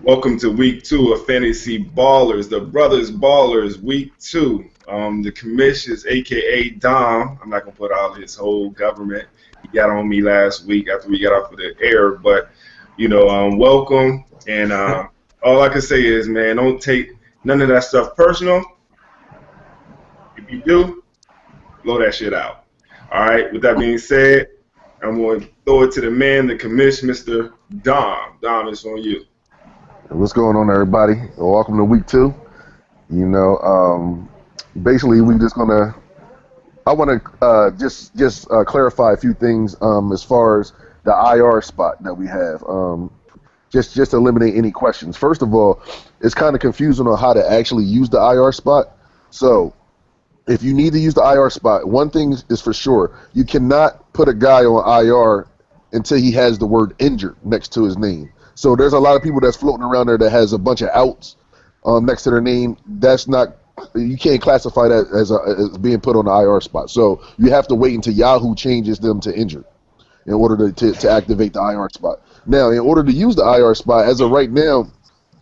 Welcome to week 2 of Fantasy Ballers, the Brothers Ballers, week 2. The commissioners, aka Dom, I'm not gonna put all his whole government. He got on me last week after we got off of the air, but welcome. And all I can say is, man, don't take none of that stuff personal. If you do, blow that shit out. All right. With that being said, I'm going to throw it to the man, the commission, Mr. Dom. Dom, it's on you. What's going on, everybody? Welcome to week 2. Basically, we just gonna. I want to just clarify a few things as far as the IR spot that we have. Just to eliminate any questions. First of all, it's kind of confusing on how to actually use the IR spot. So, if you need to use the IR spot, one thing is for sure: you cannot put a guy on IR until he has the word injured next to his name. So there's a lot of people that's floating around there that has a bunch of outs next to their name. That's not, you can't classify that as being put on the IR spot. So you have to wait until Yahoo changes them to injured in order to activate the IR spot. Now, in order to use the IR spot, as of right now,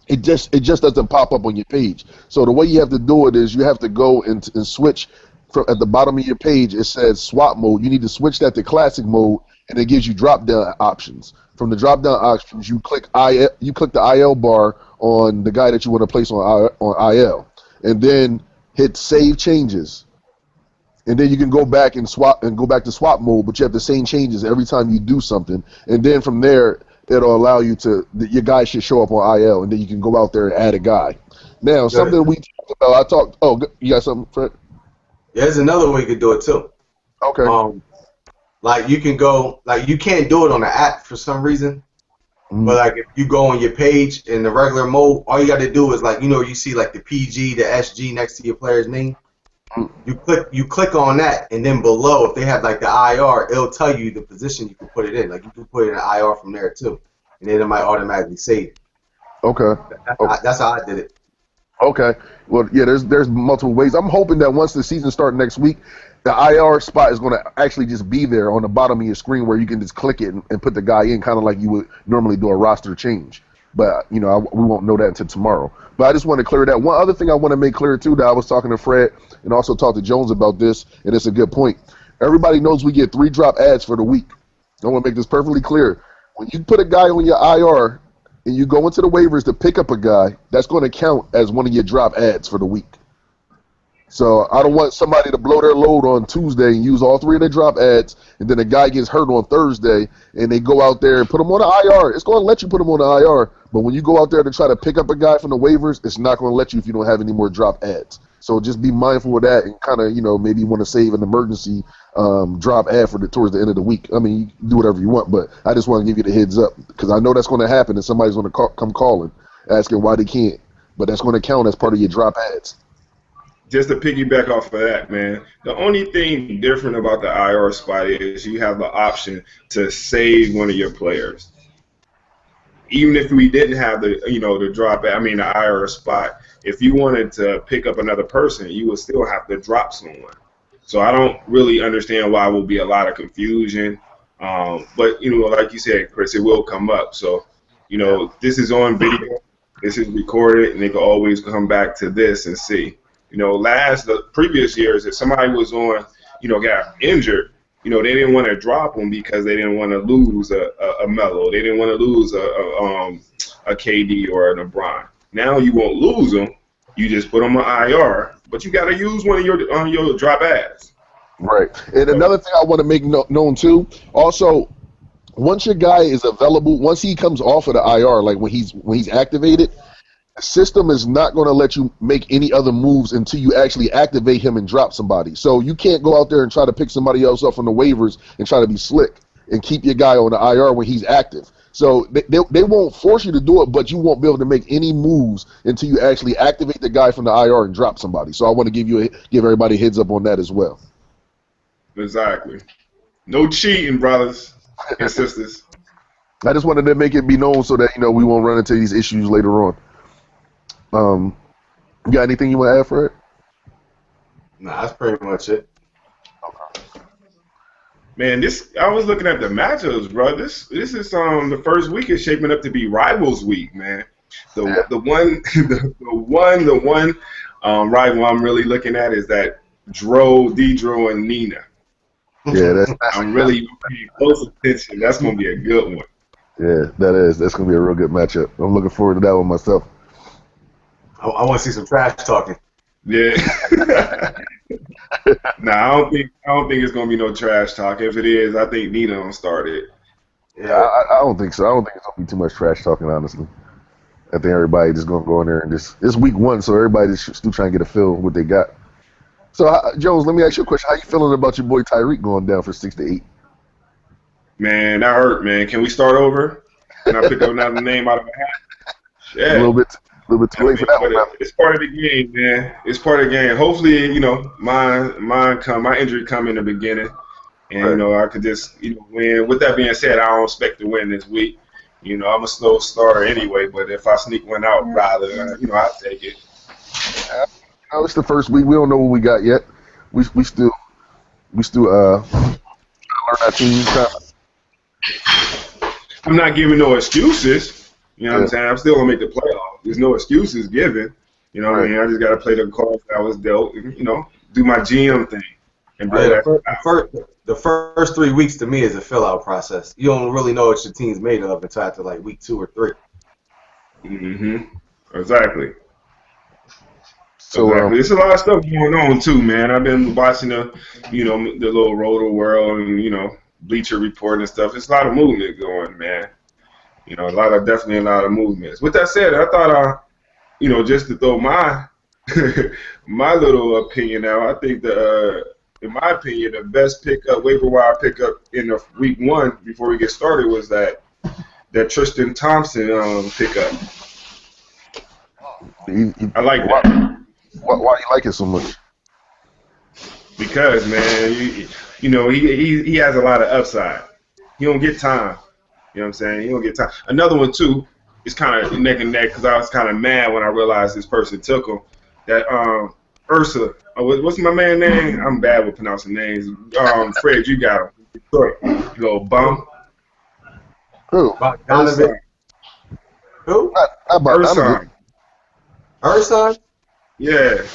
it just doesn't pop up on your page. So the way you have to do it is you have to go and switch from at the bottom of your page. It says swap mode. You need to switch that to classic mode, and it gives you drop down options. From the drop down options, you click the IL bar on the guy that you want to place on IL, and then hit save changes. And then you can go back and go back to swap mode, but you have the same changes every time you do something. And then from there, it'll allow you your guy should show up on IL, and then you can go out there and add a guy. Now, something we talked about, you got something, Fred? Yeah, there's another way you could do it too. Okay. Like you can go, like you can't do it on the app for some reason. But like if you go on your page in the regular mode, all you got to do is like you see like the PG, the SG next to your player's name. You click on that, and then below, if they have like the IR, it'll tell you the position you can put it in. Like you can put it in IR from there too, and then it might automatically save it. Okay. That's how I did it. Okay. Well, yeah, there's multiple ways. I'm hoping that once the season starts next week, the IR spot is going to actually just be there on the bottom of your screen where you can just click it and put the guy in, kind of like you would normally do a roster change. But, we won't know that until tomorrow. But I just want to clear that. One other thing I want to make clear, too, that I was talking to Fred and also talked to Jones about this, and it's a good point. Everybody knows we get 3 drop ads for the week. I want to make this perfectly clear. When you put a guy on your IR and you go into the waivers to pick up a guy, that's going to count as one of your drop ads for the week. So I don't want somebody to blow their load on Tuesday and use all 3 of their drop ads, and then a guy gets hurt on Thursday, and they go out there and put him on the IR. It's going to let you put him on the IR, but when you go out there to try to pick up a guy from the waivers, it's not going to let you if you don't have any more drop ads. So just be mindful of that and kind of, maybe you want to save an emergency drop ad towards the end of the week. I mean, you can do whatever you want, but I just want to give you the heads up because I know that's going to happen and somebody's going to come calling asking why they can't, but that's going to count as part of your drop ads. Just to piggyback off of that, man, the only thing different about the IR spot is you have the option to save one of your players. Even if we didn't have the IR spot, if you wanted to pick up another person, you would still have to drop someone. So I don't really understand why will be a lot of confusion. But like you said, Chris, it will come up. So this is on video, this is recorded, and they can always come back to this and see. The previous years, if somebody was on, got injured, they didn't want to drop them because they didn't want to lose a Melo. They didn't want to lose a KD or a LeBron. Now you won't lose them. You just put them on IR, but you got to use one of your drop ads. Right. And another thing I want to make known too, also, once your guy is available, once he comes off of the IR, like when he's activated, the system is not going to let you make any other moves until you actually activate him and drop somebody. So you can't go out there and try to pick somebody else up from the waivers and try to be slick and keep your guy on the IR when he's active. So they won't force you to do it, but you won't be able to make any moves until you actually activate the guy from the IR and drop somebody. So I want to give everybody a heads up on that as well. Exactly. No cheating, brothers and sisters. I just wanted to make it be known so that we won't run into these issues later on. You got anything you want to add, Fred? Nah, that's pretty much it. Okay. Man, I was looking at the matchups, bro. This is the first week is shaping up to be Rivals Week, man. The one rival I'm really looking at is that Dedro, and Nina. Yeah, that's I'm really paying close attention. That's gonna be a good one. yeah, that's gonna be a real good matchup. I'm looking forward to that one myself. I want to see some trash talking. Yeah. Nah, I don't think it's gonna be no trash talk. If it is, I think Nina gonna start it. Yeah, I don't think so. I don't think it's gonna be too much trash talking, honestly. I think everybody just gonna go in there and it's week one, so everybody just still trying to get a feel of what they got. So Jones, let me ask you a question. How you feeling about your boy Tyreek going down for 6-8? Man, that hurt, man. Can we start over? Can I pick up another name out of the hat? Yeah. A little bit too late for that one. It's part of the game, man. It's part of the game. Hopefully, my injury come in the beginning, and I could just win. With that being said, I don't expect to win this week. I'm a slow starter anyway, but if I sneak one out, rather, I'll take it. It's the first week. We don't know what we got yet. We still learn our team. I'm not giving no excuses. You know what I'm saying? I'm still gonna make the playoffs. There's no excuses given. You know what I mean? I just gotta play the cards that I was dealt. Do my GM thing. And the first 3 weeks to me is a fill-out process. You don't really know what your team's made of until after like week 2 or 3. Exactly. So there's a lot of stuff going on too, man. I've been watching the little Roto World and Bleacher Report and stuff. It's a lot of movement going, man. Definitely a lot of movements. With that said, I thought just to throw my my little opinion out, I think in my opinion, the best waiver wire pickup in the week 1 before we get started was that Tristan Thompson pickup. I like that. Why do you like it so much? Because, man, he has a lot of upside. He don't get time. You know what I'm saying? He don't get time. Another one too is kind of neck and neck because I was kind of mad when I realized this person took him. That Ursa. What's my man's name? I'm bad with pronouncing names. Fred, you got him. Detroit. You little bum. Who? Donovan. Who? Ursa. Ursa? Yeah.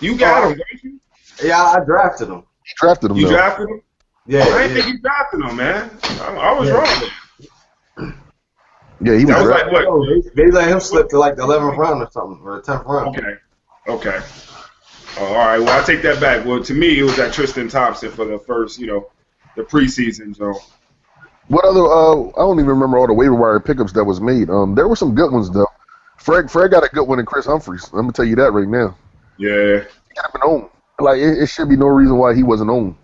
You got him, don't you? Yeah, I drafted him. You drafted him. You drafted him? Yeah. I didn't think you drafted him, man. I was wrong. Yeah, he was like what? They let him slip to like the 11th round or something, or the 10th round. Okay. Oh, all right. Well, I take that back. Well, to me, it was that Tristan Thompson for the first, the preseason. So. What other? I don't even remember all the waiver wire pickups that was made. There were some good ones though. Fred got a good one in Chris Humphries. I'm gonna tell you that right now. Yeah. He could have been owned. Like it should be no reason why he wasn't owned.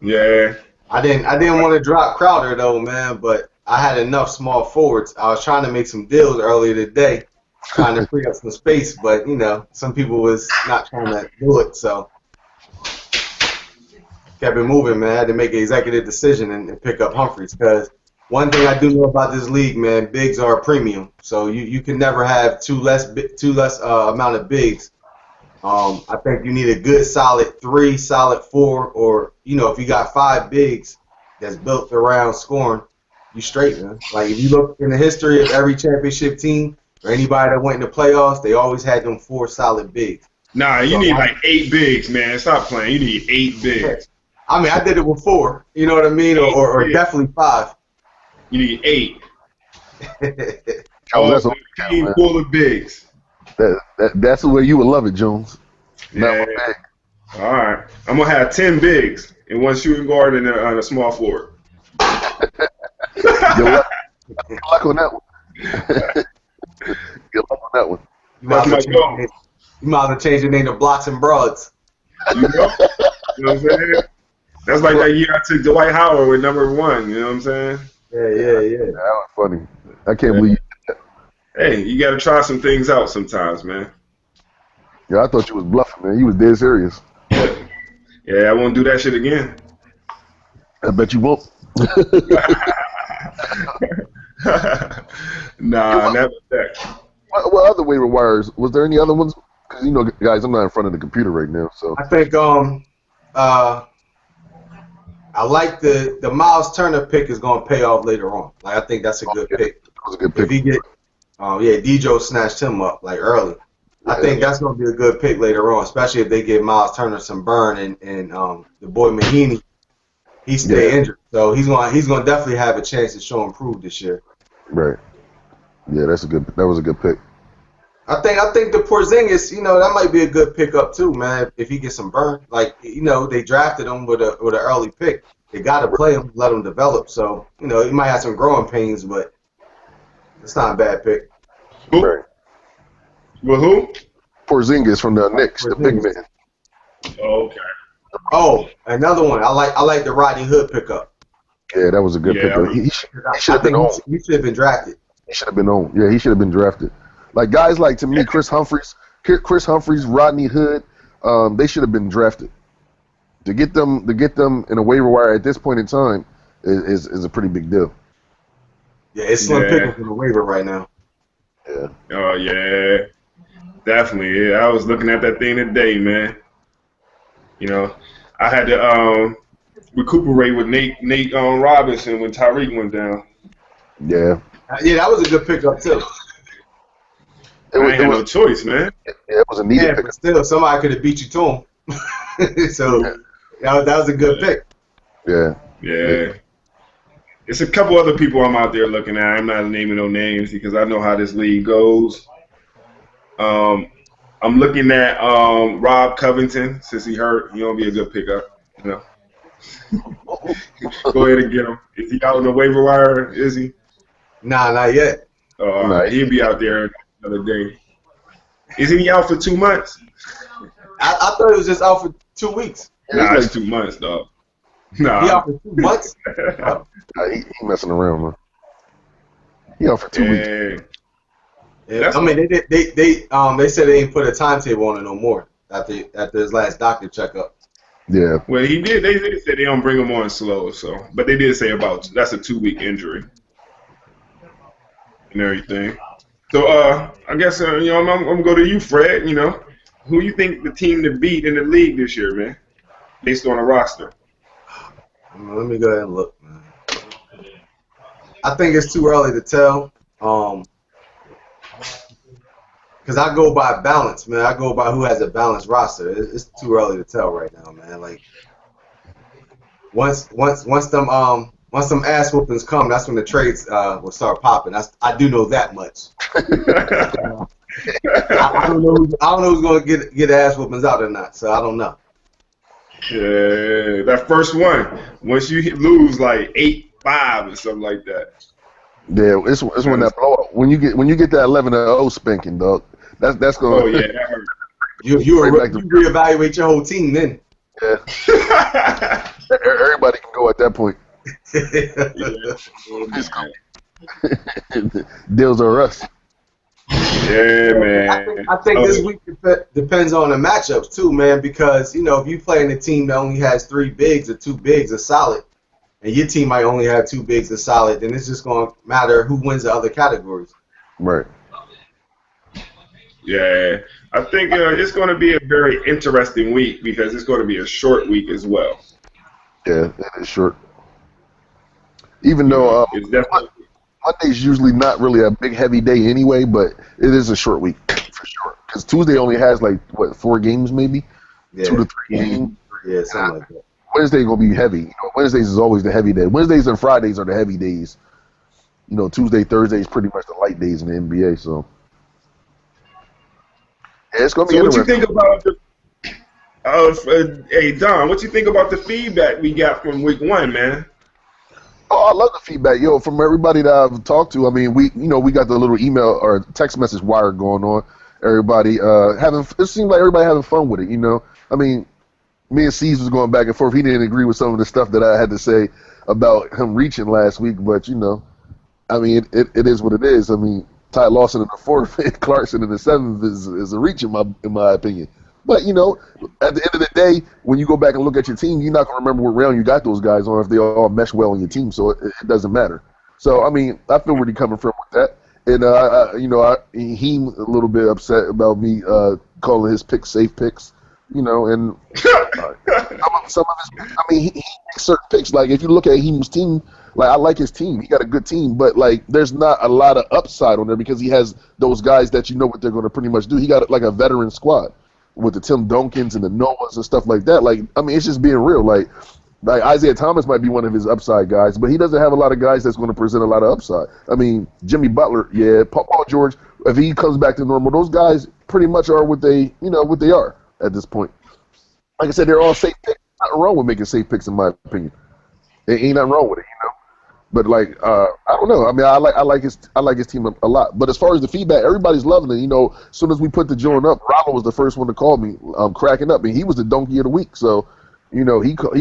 Yeah. I didn't want to drop Crowder though, man, but I had enough small forwards. I was trying to make some deals earlier today, trying to free up some space, but some people was not trying to do it, so kept it moving, man. I had to make an executive decision and pick up Humphries because one thing I do know about this league, man, bigs are a premium, so you can never have too less amount of bigs. I think you need a good solid 3, solid 4, or if you got 5 bigs that's built around scoring, you straight, man. Like if you look in the history of every championship team or anybody that went into playoffs, they always had them 4 solid bigs. Nah, you need like 8 bigs, man. Stop playing. You need 8 bigs. I mean, I did it with 4. You know what I mean, or definitely 5. You need 8. That's a team full of bigs. That's the way you would love it, Jones. Yeah. All right. I'm going to have 10 bigs and 1 shooting guard and a small forward. Good luck on that one. Good luck on that one. You might as well change your name to Blocks and Broads. You know what I'm saying? That's like that year I took Dwight Howard with number 1. You know what I'm saying? Yeah. That was funny. I can't believe you. Hey, you got to try some things out sometimes, man. Yeah, I thought you was bluffing, man. You was dead serious. Yeah, I won't do that shit again. I bet you won't. Nah, never that. What other waiver wires? Was there any other ones? Because guys, I'm not in front of the computer right now, so. I think I like the Miles Turner pick is going to pay off later on. Like I think that's a good pick. That was a good pick. Dejo snatched him up like early. I think that's going to be a good pick later on, especially if they give Miles Turner some burn and the boy Mahinmi, he stay injured, so he's going to definitely have a chance to show improve this year. Right. Yeah, that was a good pick. I think the Porzingis, that might be a good pickup too, man. If he gets some burn, like they drafted him with an early pick. They got to play him, let him develop. So he might have some growing pains, but it's not a bad pick. Who? Right. Well, who? Porzingis from the Knicks, the big man. Oh, okay. Oh, another one. I like the Rodney Hood pickup. Yeah, that was a good pickup. He should have been on. He should have been drafted. He should have been on. Yeah, he should have been drafted. Like guys like, to me, Chris Humphries, Rodney Hood, they should have been drafted. To get them in a waiver wire at this point in time is a pretty big deal. Yeah, it's slim pickings in the waiver right now. Yeah. Oh yeah, definitely. Yeah, I was looking at that thing today, man. I had to recuperate with Nate Robinson when Tyreek went down. Yeah. Yeah, that was a good pickup too. I ain't had no choice, man. Yeah, it was a needed pick. But still, somebody could have beat you to him. So that was a good pick. Yeah. Yeah. It's a couple other people I'm out there looking at. I'm not naming no names because I know how this league goes. I'm looking at Rob Covington since he hurt. He'll be a good pickup. Go ahead and get him. Is he out on the waiver wire? Is he? Nah, not yet. He'll be out there another day. Isn't he out for 2 months? I thought it was just out for 2 weeks. Nah, it's 2 months, dog. Nah. He out for 2 months? He messing around, man. He out for 2 weeks. Yeah, I mean, they said they didn't put a timetable on it no more after his last doctor checkup. Yeah. Well, he did. They said they don't bring him on slow, but they did say that's a 2-week injury and everything. So I guess I'm gonna go to you, Fred. Who you think the team to beat in the league this year, man, based on a roster? Let me go ahead and look, man. I think it's too early to tell. Because I go by balance, man. I go by who has a balanced roster. It's too early to tell right now, man. Like once them ass whoopings come, that's when the trades will start popping. I do know that much. I don't know who's going to get ass whoopings out or not. So I don't know. Yeah, that first one. Once you lose like 8-5 or something like that. Yeah, it's when that blowout. When you get that 11-0 spanking, dog. That's going. Oh yeah, that hurt. You reevaluate your whole team then. Yeah. Everybody can go at that point. Deals are us. Yeah, man. I think this week depends on the matchups too, man. Because if you play in a team that only has 3 bigs or 2 bigs are solid, and your team might only have 2 bigs that's solid, then it's just going to matter who wins the other categories. Right. Yeah, I think it's going to be a very interesting week because it's going to be a short week as well. Yeah, it is short. Even though it's definitely Monday's usually not really a big heavy day anyway, but it is a short week for sure. Because Tuesday only has 4 games maybe, 2 to 3 games. Yeah, something like that. Wednesday gonna be heavy. Wednesdays is always the heavy day. Wednesdays and Fridays are the heavy days. Tuesday, Thursday is pretty much the light days in the NBA. So yeah, it's gonna be interesting. What you think about hey Don? What you think about the feedback we got from week 1, man? Oh, I love the feedback, from everybody that I've talked to. I mean, we got the little email or text message wire going on. Everybody it seemed like everybody having fun with it. I mean, me and C's was going back and forth. He didn't agree with some of the stuff that I had to say about him reaching last week, but I mean, it is what it is. I mean, Ty Lawson in the 4th and Clarkson in the 7th is a reach in my opinion. But, at the end of the day, when you go back and look at your team, you're not going to remember what round you got those guys on if they all mesh well on your team, so it doesn't matter. So, I mean, I feel where he's coming from with that. And, he a little bit upset about me calling his picks safe picks, and some of his, I mean, he makes certain picks. Like, if you look at Heem's team, Like I like his team. He got a good team, but like there's not a lot of upside on there because he has those guys that you know what they're going to pretty much do. He got like a veteran squad with the Tim Duncans and the Noahs and stuff like that. Like I mean, it's just being real. Like Isaiah Thomas might be one of his upside guys, but he doesn't have a lot of guys that's going to present a lot of upside. I mean, Jimmy Butler, yeah, Paul George. If he comes back to normal, those guys pretty much are what they are at this point. Like I said, they're all safe picks. Nothing wrong with making safe picks, in my opinion. There ain't nothing wrong with it, But like, I don't know. I mean, I like his team a lot. But as far as the feedback, everybody's loving it. As soon as we put the joint up, Rollo was the first one to call me, cracking up, and he was the donkey of the week. So, he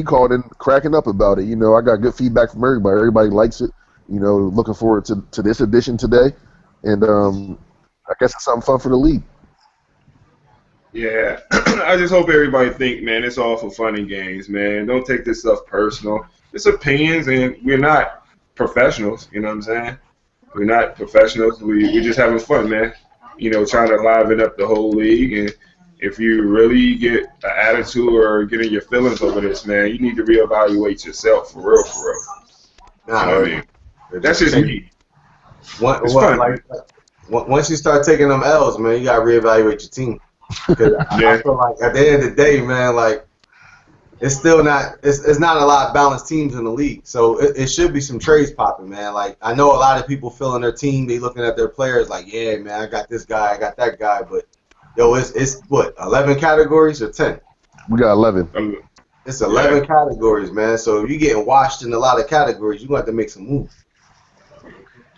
called in cracking up about it. I got good feedback from everybody. Everybody likes it. Looking forward to this edition today, and I guess it's something fun for the league. Yeah, I just hope everybody think, man, it's all for fun and games, man. Don't take this stuff personal. It's opinions, and we're not professionals. You know what I'm saying? We're not professionals. We're just having fun, man. Trying to liven up the whole league. And if you really get an attitude or getting your feelings over this, man, you need to reevaluate yourself for real, for real. Nah, you know what I mean? That's just me. It's fun. Once you start taking them L's, man, you gotta reevaluate your team. Because I feel like at the end of the day, man, like it's still not it's not a lot of balanced teams in the league. So it should be some trades popping, man. Like I know a lot of people feeling their team, they looking at their players like, yeah, man, I got this guy, I got that guy, but yo, it's what, 11 categories or 10? We got 11. It's 11 categories, man. So if you're getting washed in a lot of categories, you're going to have to make some moves.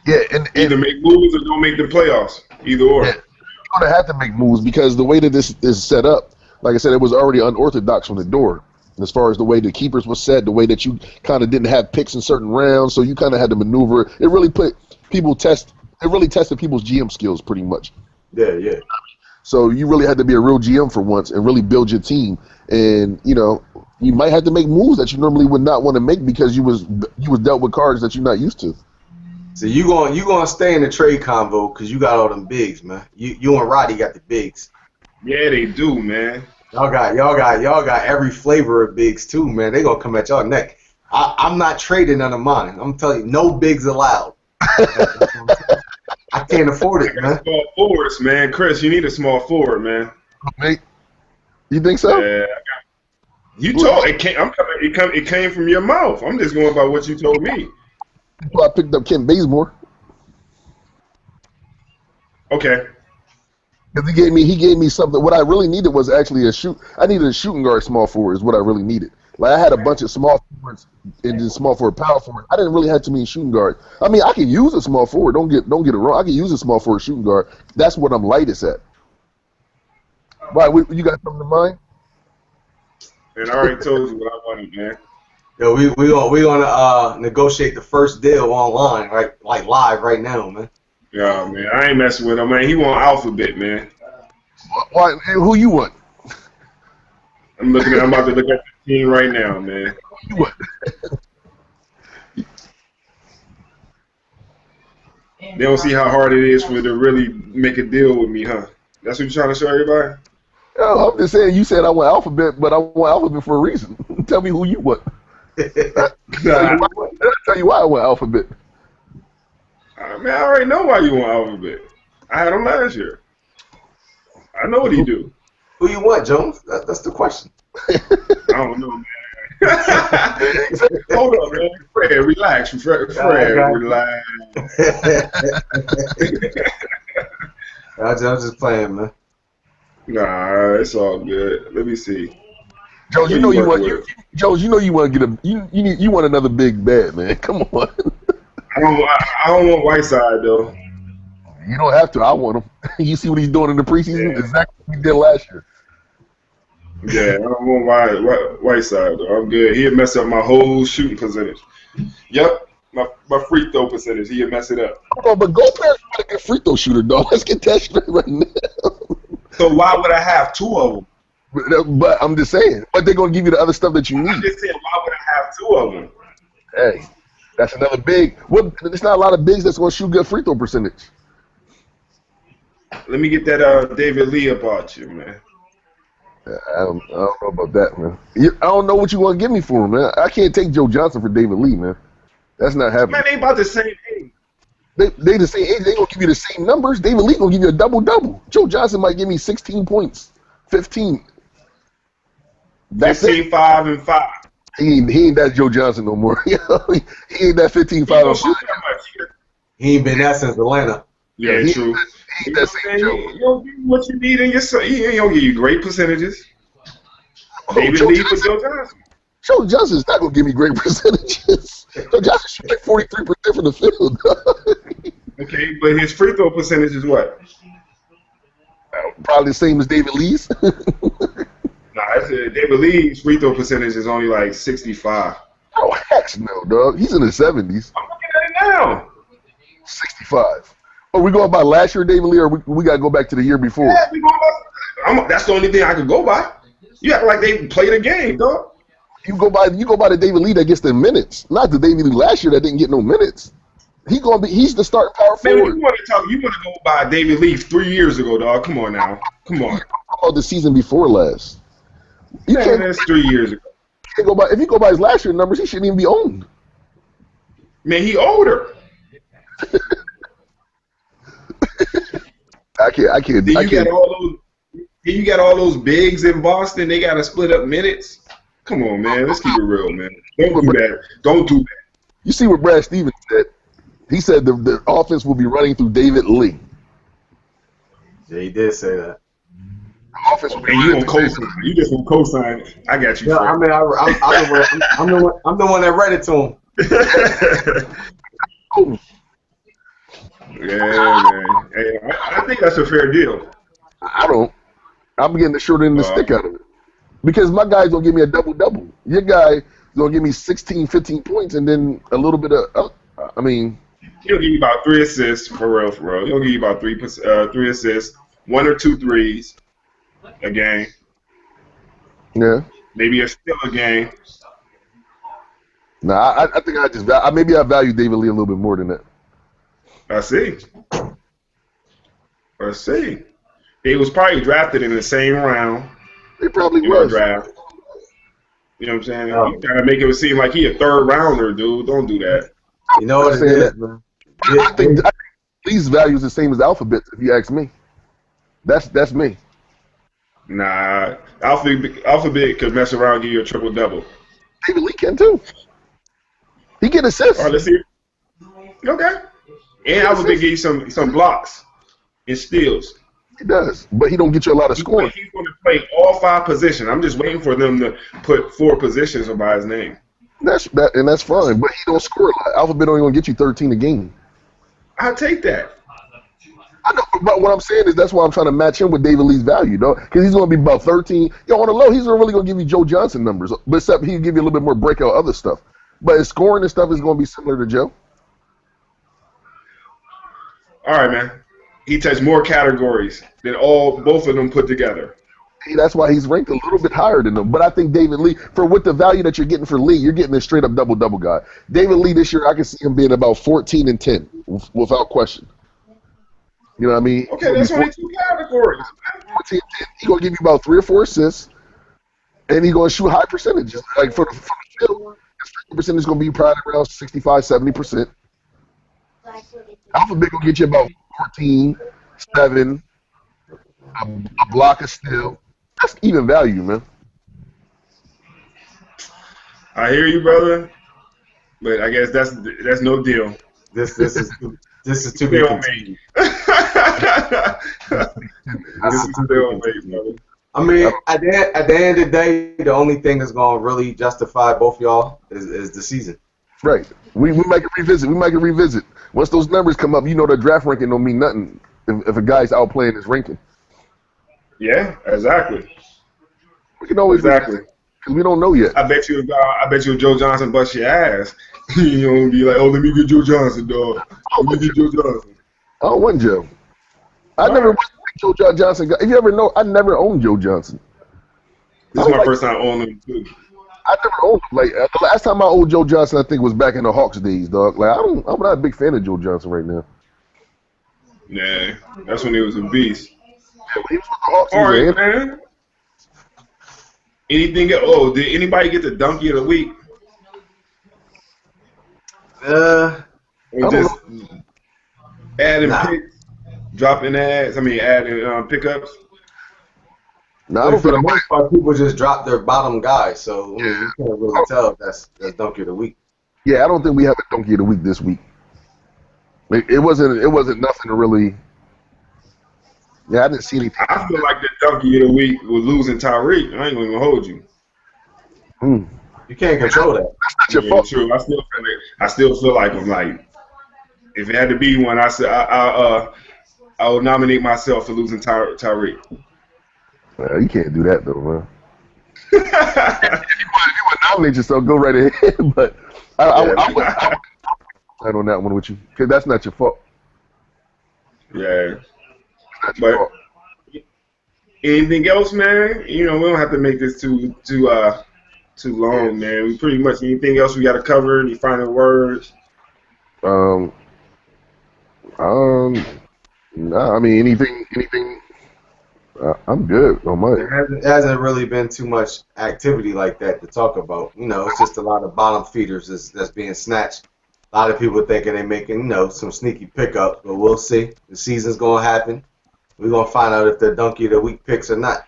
Yeah, and either make moves or don't make the playoffs. Either or. Yeah. You're going to have to make moves because the way that this is set up, like I said, it was already unorthodox from the door. As far as the way the keepers was set, the way that you kind of didn't have picks in certain rounds, so you kind of had to maneuver. It really tested people's GM skills pretty much. Yeah. So you really had to be a real GM for once and really build your team. And you might have to make moves that you normally would not want to make because you was dealt with cards that you're not used to. So you gonna stay in the trade convo because you got all them bigs, man. You and Roddy got the bigs. Yeah, they do, man. Y'all got every flavor of bigs too, man. They gonna come at y'all neck. I'm not trading none of mine. I'm telling you, no bigs allowed. I can't afford it, man. Small forwards, man. Chris, you need a small forward, man. Mate, you think so? Yeah. You told it came from your mouth. I'm just going by what you told me. Well, I picked up Kent Bazemore. Okay. Because he gave me something. What I really needed was actually I needed a shooting guard small forward is what I really needed. Like I had a bunch of small forwards and then small forward, power forward. I didn't really have too many shooting guards. I mean, I could use a small forward. Don't get it wrong. I could use a small forward shooting guard. That's what I'm lightest at. Right, you got something in mind? And I already told you what I wanted, man. Yo, we gonna negotiate the first deal online, right? Like live right now, man. Yeah, man. I ain't messing with him, man. He want Alphabet, man. Why? Who you want? I'm about to look at the team right now, man. Who you want? They don't see how hard it is for them to really make a deal with me, huh? That's what you're trying to show everybody? I'm just saying, you said I want Alphabet, but I want Alphabet for a reason. Tell me who you want. I'll tell you why I want Alphabet. Man, I already know why you want Alphabet. I had him last year. I know what he do. Who you want, Jones? That's the question. I don't know, man. Hold on, man. Fred, relax. Fred, relax. I'm just playing, man. Nah, it's all good. Let me see. Jones, you know you want to get you want another big bad, man. Come on. I don't want Whiteside though. You don't have to. I want him. You see what he's doing in the preseason? Yeah. Exactly what he did last year. Yeah, I don't want Whiteside though. I'm good. He'd mess up my whole shooting percentage. Yep, my free throw percentage. He'd mess it up. Oh, but Gobert is a good free throw shooter, dog. Let's get that straight right now. So why would I have two of them? But I'm just saying. But they're gonna give you the other stuff that you need. I'm just saying, why would I have two of them? Hey, that's another big. There's not a lot of bigs that's gonna shoot good free throw percentage. Let me get that David Lee about you, man. I don't know about that, man. I don't know what you want to give me for him, man. I can't take Joe Johnson for David Lee, man. That's not happening. Man, they about the same age. They the same age. They gonna give you the same numbers. David Lee gonna give you a double. Joe Johnson might give me 16 points, 15. That's 15, it. 5, and 5. He ain't that Joe Johnson no more. he ain't that 15, 5. He don't shoot that much. He ain't been that since Atlanta. Yeah, he true. He ain't that same Joe. He don't give you what you need in your son. He don't give you great percentages. David Joe Lee for Johnson? Joe Johnson. Joe Johnson's not gonna give me great percentages. Joe Johnson shoots like 43% from the field. Okay, but his free throw percentage is what? Probably the same as David Lee's. Nah, David Lee's free throw percentage is only like 65. Oh, heck no, dog. He's in the 70s. I'm looking at it now. 65. Oh, we going by last year, David Lee, or we got to go back to the year before? Yeah, we going by, that's the only thing I could go by. You act like they played a game, dog. You go by the David Lee that gets the minutes, not the David Lee last year that didn't get no minutes. He's the starting power Man, forward. you want to go by David Lee 3 years ago, dog. Come on now. Come on. About the season before last. You Man, can't, that's 3 years ago. can't go by. If you go by his last year numbers, he shouldn't even be owned. Man, he older. I can't. Then you got all those bigs in Boston. They got to split up minutes. Come on, man. Let's keep it real, man. Don't do that. Don't do that. You see what Brad Stevens said? He said the offense will be running through David Lee. Yeah, he did say that. The offense will be And you running on through co-sign. You just on co-sign. I got you. Yeah, I mean, I'm the one that read it to him. Oh, Yeah, man. Hey, I think that's a fair deal. I don't. I'm getting the short end of the stick out of it. Because my guy's going to give me a double-double. Your guy going to give me 16, 15 points and then a little bit of, He'll give you about 3 assists, for real. He'll give you about 3 assists, 1 or 2 threes a game. yeah. Maybe a steal a game. Nah, I think maybe I value David Lee a little bit more than that. I see. He was probably drafted in the same round. They probably in our was. draft. You know what I'm saying? Oh. You gotta make it seem like he a third rounder, dude. Don't do that. You know what it is, man. I think Lee's value is the same as Alphabet, if you ask me. That's me. Nah, Alphabet could mess around and give you a triple double. David Lee can too. He get assists. All right, let's see. Okay. And Alphabet give you some blocks and steals. He does, but he don't get you a lot of scoring. He's going to play all 5 positions. I'm just waiting for them to put 4 positions by his name. That's fine, but he don't score a lot. Alphabet only gonna get you 13 a game. I'll take that. I know, but what I'm saying is that's why I'm trying to match him with David Lee's value, though, because he's gonna be about 13. On the low, he's really gonna give you Joe Johnson numbers, but except he'll give you a little bit more breakout other stuff. But his scoring and stuff is gonna be similar to Joe. All right, man. He touched more categories than both of them put together. Hey, that's why he's ranked a little bit higher than them. But I think David Lee, with the value that you're getting for Lee, you're getting a straight up double guy. David Lee this year, I can see him being about 14 and 10 without question. You know what I mean? Okay, that's only 2 categories. 14 and 10. He's gonna give you about 3 or 4 assists, and he's gonna shoot high percentages. Like for the field, his percentage is gonna be probably around 65, 70%. Alphabet gonna get you about 14, 7, a block of steal. That's even value, man. I hear you, brother, but I guess that's no deal. This is too They big. don't make. This is too big, brother. I mean, at the end of the day, the only thing that's gonna really justify both y'all is the season. Right. We might revisit. Once those numbers come up, the draft ranking don't mean nothing if a guy's outplaying his ranking. Yeah, exactly. We can always because we don't know yet. I bet you Joe Johnson bust your ass. Be like, oh, let me get Joe Johnson, dog. Let me get Joe Johnson. I don't want Joe. I never was a Joe Johnson guy. If you ever know, I never owned Joe Johnson. This is my first time owning him too. I never owned him. Like the last time I owned Joe Johnson, I think was back in the Hawks days, dog. Like I'm not a big fan of Joe Johnson right now. Yeah, that's when he was a beast. Yeah, when he was with the Hawks, All right, man. Anything? Oh, did anybody get the donkey of the week? Or don't just adding Nah. picks, dropping ads. I mean, adding pickups. No, I But don't for think the nobody. most part, people just drop their bottom guy. So I mean, you can't really tell if that's donkey of the week. Yeah, I don't think we have a donkey of the week this week. It wasn't nothing to really. Yeah, I didn't see anything. I feel like the donkey of the week was losing Tyreek. I ain't gonna hold you. You can't control that. That's not your Yeah, fault. true. I still feel like I'm like, if it had to be one, I would nominate myself for losing Tyreek. You can't do that though, man. If you want to nominate yourself, go right ahead. But I would sign on that one with you because that's not your fault. Yeah. That's not your But fault. anything else, man? We don't have to make this too long, man. We pretty much anything else we got to cover. Any final words? Um, nah, I mean anything. I'm good on mine. There hasn't really been too much activity like that to talk about. It's just a lot of bottom feeders that's being snatched. A lot of people thinking they're making, some sneaky pickups, but we'll see. The season's going to happen. We're going to find out if they're donkey of the week picks or not.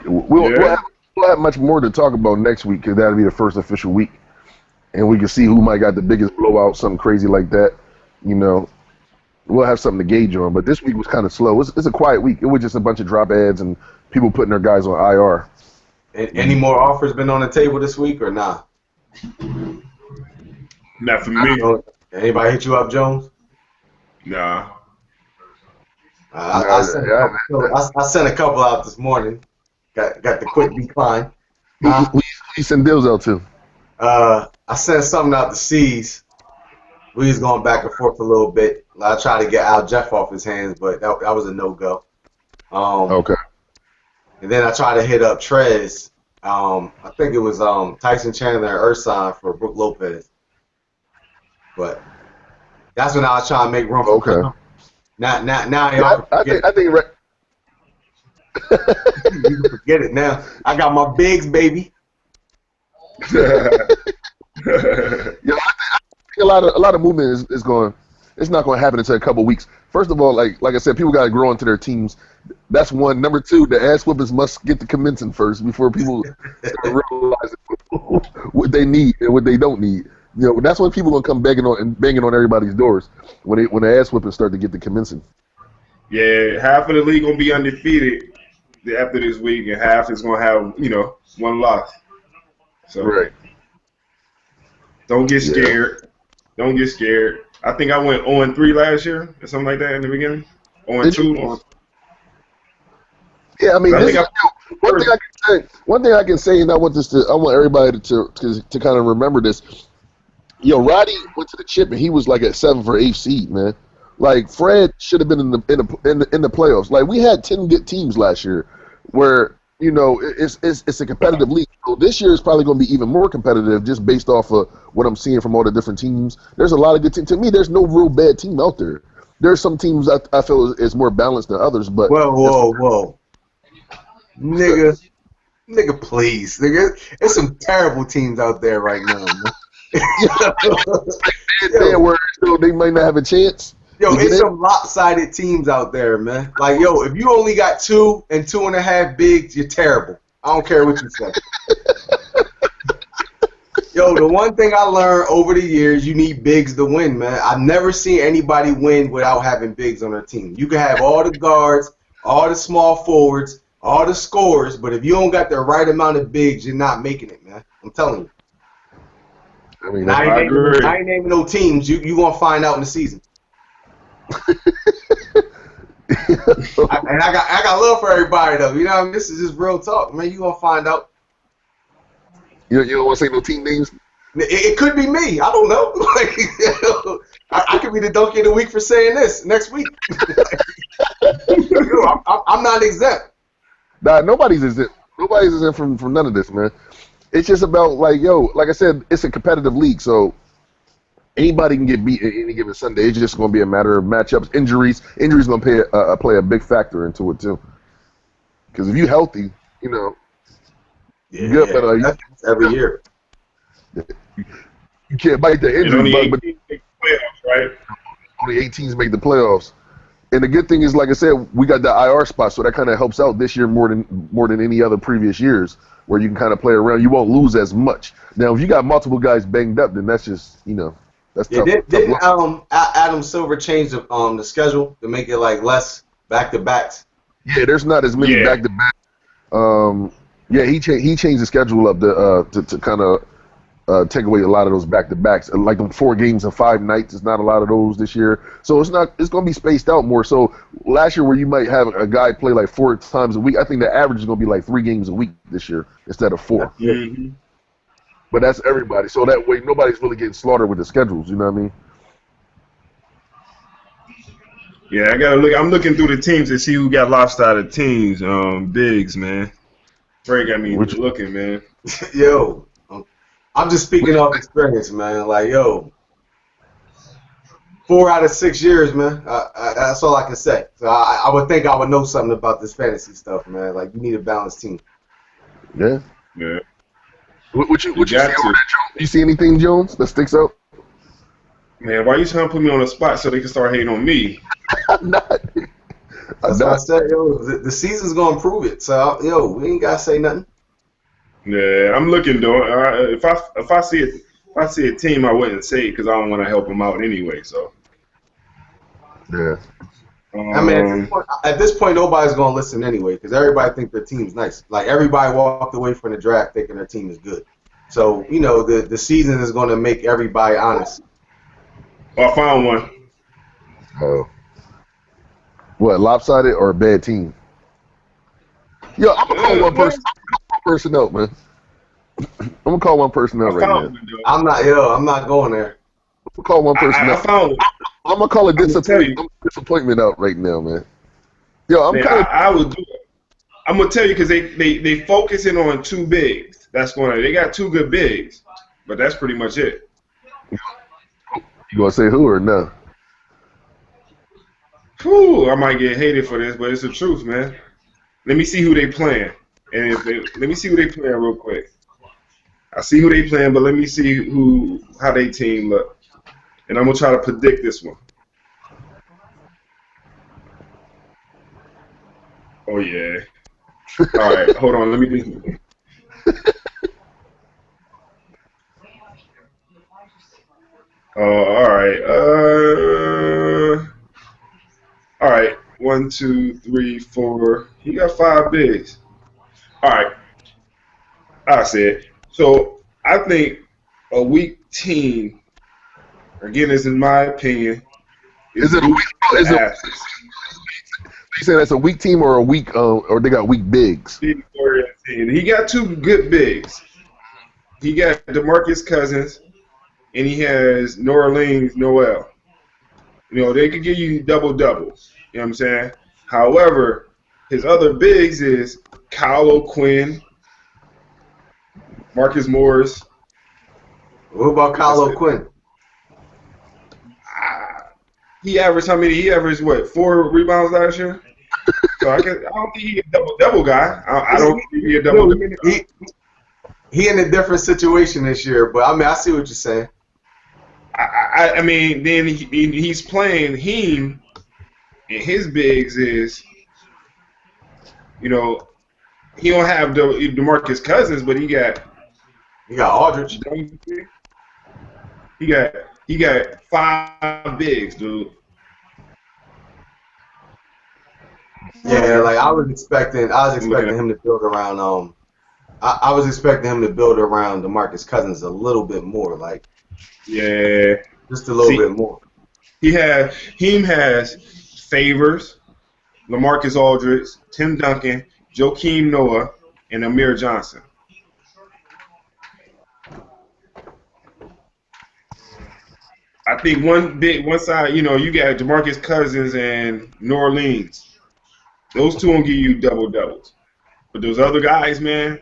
We'll have much more to talk about next week because that'll be the first official week, and we can see who might got the biggest blowout, something crazy like that. We'll have something to gauge on. But this week was kind of slow. It's a quiet week. It was just a bunch of drop ads and people putting their guys on IR. Any more offers been on the table this week or not? Not for me. Anybody hit you up, Jones? Nah. I sent a couple out this morning. Got the quick decline. Who you send deals out to? I sent something out to C's. We was going back and forth a little bit. I tried to get Al Jeff off his hands, but that was a no-go. Okay. And then I tried to hit up Trez. I think it was Tyson Chandler and Ersan for Brook Lopez. But that's when I was trying to make room for Okay. Now Yeah, I think right. you can forget it now. I got my bigs, baby. Yeah, I think a lot of movement is going. It's not going to happen until a couple of weeks. First of all, like I said, people got to grow into their teams. That's one. Number two, the ass whippers must get to commencing first before people start realizing what they need and what they don't need. That's when people gonna come banging on everybody's doors when the ass whippers start to get to commencing. Yeah, half of the league gonna be undefeated after this week, and half is gonna have one loss. So Right. don't get scared. Don't get scared. I think I went 0-3 last year or something like that in the beginning. 0-2. Yeah, I mean, I think one thing I can say, and I want everybody to kind of remember this. Roddy went to the chip and he was like at 7 for 8 seed, man. Like Fred should have been in the playoffs. Like we had 10 good teams last year, where it's a competitive league. So this year is probably going to be even more competitive, just based off of what I'm seeing from all the different teams. There's a lot of good teams. To me, there's no real bad team out there. There's some teams I feel is more balanced than others, but Whoa, nigga, please, nigga. There's some terrible teams out there right now, man. They might not have a chance. It's some lopsided teams out there, man. Like, if you only got 2 and 2.5 bigs, you're terrible. I don't care what you say. The one thing I learned over the years, you need bigs to win, man. I've never seen anybody win without having bigs on their team. You can have all the guards, all the small forwards, all the scorers, but if you don't got the right amount of bigs, you're not making it, man. I'm telling you. I mean, I ain't naming no teams. You gonna find out in the season. I got love for everybody though. You know what I mean? This is just real talk, man. You gonna find out. You don't want to say no team names? It could be me. I don't know. I could be the donkey of the week for saying this next week. I'm not exempt. Nah, nobody's exempt. Nobody's exempt from none of this, man. It's just about like I said, it's a competitive league, so anybody can get beat any given Sunday. It's just going to be a matter of matchups, injuries. Injuries going to play a big factor into it too. Because if you're healthy, That's every year. You can't bite the And injury only bug, 8 but teams make the playoffs, right? only 8 teams make the playoffs. And the good thing is, like I said, we got the IR spot, so that kind of helps out this year more than any other previous years, where you can kind of play around. You won't lose as much. Now, if you got multiple guys banged up, then that's just that's tough. Didn't Adam Silver change the schedule to make it like less back to backs? Yeah, there's not as many back to back. Yeah, he changed the schedule up to kind of take away a lot of those back-to-backs. Like them 4 games and 5 nights, it's not a lot of those this year. So it's going to be spaced out more. So last year where you might have a guy play like 4 times a week, I think the average is going to be like 3 games a week this year instead of 4. Mm-hmm. But that's everybody. So that way nobody's really getting slaughtered with the schedules, you know what I mean? Yeah, I gotta look. I'm looking through the teams to see who got lopsided teams. Bigs, man. Frank got me looking, man. Yo. I'm just speaking off experience, man. Like, yo, 4 out of 6 years, man. That's all I can say. So I would think I would know something about this fantasy stuff, man. Like, you need a balanced team. Yeah. Yeah. What you see on that, Jones? You see anything, Jones, that sticks out? Man, why you trying to put me on the spot so they can start hating on me? I'm not. That's what I said, yo. The season's gonna prove it. So, yo, we ain't gotta say nothing. Yeah, I'm looking though. If I see a team, I wouldn't say it because I don't want to help them out anyway. So. Yeah. I mean, at this point, nobody's gonna listen anyway because everybody thinks their team's nice. Like everybody walked away from the draft thinking their team is good. So the season is gonna make everybody honest. Oh, I found one. Oh. What, lopsided or a bad team? Yo, I'm gonna call one person out, man. I'm gonna call one person out right now. I'm not going there. I'm gonna call one person out. I found it. I'm gonna call a disappointment out right now, man. Yo, I would do it. I'm gonna tell you because they focusing on 2 bigs. They got 2 good bigs, but that's pretty much it. You gonna say who or no? Whew, I might get hated for this, but it's the truth, man. Let me see who they playing. And let me see who they playing real quick. I see who they playing, but let me see how they team look. And I'm gonna try to predict this one. Oh yeah. All right, hold on. Let me do. All right. All right. 1, 2, 3, 4. He got 5 bigs. All right. I said. So I think a weak team. Again, this is my opinion. Is it a weak? You say that's a weak team or a weak, or they got weak bigs? He got 2 good bigs. He got DeMarcus Cousins, and he has Nerlens Noel. They could give you double-doubles. You know what I'm saying? However, his other bigs is Kyle O'Quinn, Marcus Morris. What about Kyle O'Quinn? He averaged how many? He averaged what? 4 rebounds last year. So I don't think he's a double guy. I don't think he's a double guy. He in a different situation this year, but I mean I see what you're saying. I mean then he's playing him, and his bigs is, he don't have DeMarcus Cousins, but he got Aldridge. He got 5 bigs, dude. Yeah, like I was expecting him to build around I was expecting him to build around DeMarcus Cousins a little bit more, like just a little bit more. He has Favors, LaMarcus Aldridge, Tim Duncan, Joakim Noah, and Amir Johnson. I think one side, you got DeMarcus Cousins and Nerlens. Those 2 will give you double-doubles. But those other guys, man,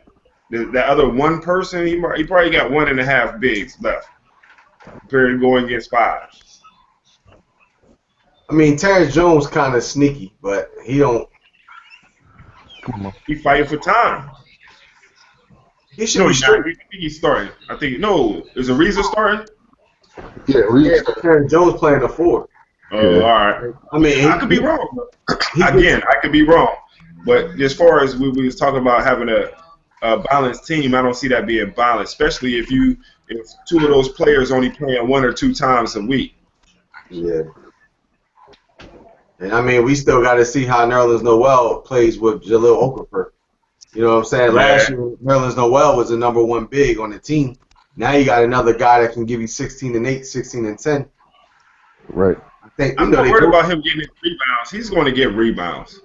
that other one person, he probably got 1.5 bigs left compared to going against 5. I mean, Terrence Jones kind of sneaky, but he don't. He fighting for time. He should be straight. I think he's starting. I think is Ariza starting? Yeah, Yeah, Aaron Jones playing the 4. Oh, all right. I mean, I could be wrong. Again, I could be wrong. But as far as we was talking about having a balanced team, I don't see that being balanced, especially if two of those players only playing 1 or 2 times a week. Yeah. And I mean, we still got to see how Nerlens Noel plays with Jahlil Okafor. You know what I'm saying? Yeah. Last year, Nerlens Noel was the #1 big on the team. Now you got another guy that can give you 16 and 8, 16 and 10. Right. I think I'm not worried about him getting rebounds. He's going to get rebounds.